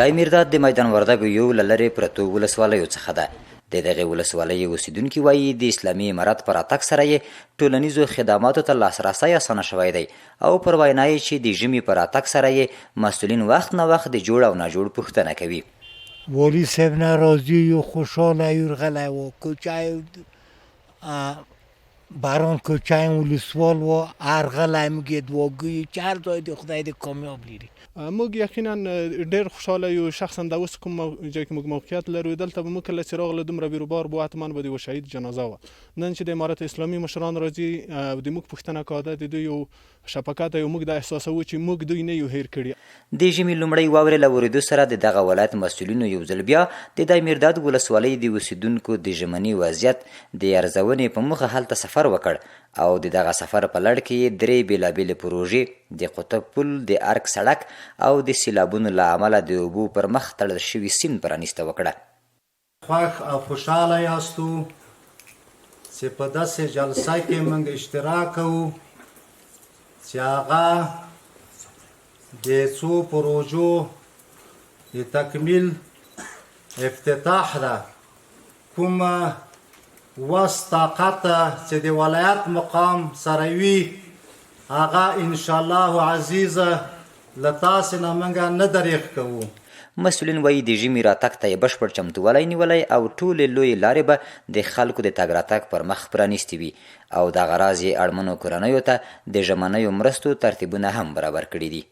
دای میرداد د میدان وردګو یو له لرې پرتو ولسوالیو څخه ده. د دغې ولسوالۍ اوسیدونکي وایي د اسلامي امارت پر راتګ سره یې ټولنیزو خدماتو ته لاسرسی اسانه شوی دی او پر وینا یې چې د ژمي پر راتګ سره یې مسؤلین وخت نه وخت د جوړ او ناجوړ پوښتنه کوي. والی صاحب ناراضی و خوشحال یورغلی و کوچه بران کوچه ولسوال و ارغلی میگید واگوی چهر ځای د خدای د کامیاب لیری. موږ یقینا ډېر خوشحاله یو شخصا د اوس کوم ځای کې موږ موقعیت لرو. دلته به موږ کله چې راغله دومره بیروبار به حتما به د یوه شهید جنازه وه. نن چې د امارت اسلامي مشران راځي د موږ پوښتنه کوده د دوی یو شفقت او موږ د احساسوو چې موږ دوی نه یو هیر کړي. د ژمي لومړۍ واورې له ورېدو سره د دغه ولایت مسؤلینو یو ځل بیا د دای میرداد ولسوالۍ د اوسیدونکو د ژمني وضعیت د ارزونې په موخه هلته سفر وکړ او د دغه سفر په لړ کې درې بېلابېلې پروژې د قطب پل، د ارک سړک او د سیلابونو له امله د اوبو پر مخ تړل شوي سیند پرانیسته وکړه. خوښ او خوشحاله یاستو چې په داسې جلسه کې موږ اشتراک کوو چې هغه د څو پروژو د تکمیل افتتاح ده. کومه وس طاقت چې د ولایت مقام سره وي هغه انشاءالله عزیزه له تاسې نه موږ نه دریغ کوو. مسؤلین وایي د ژمي راتګ ته یې بشپړ چمتووالی نیولی او ټولې لویې لارې به د خلکو د تګ راتګ پر مخ پرانیستې وي او دغه راز یې اړمنو کورنیو ته د ژمنیو مرستو ترتیبونه هم برابر کړي دي.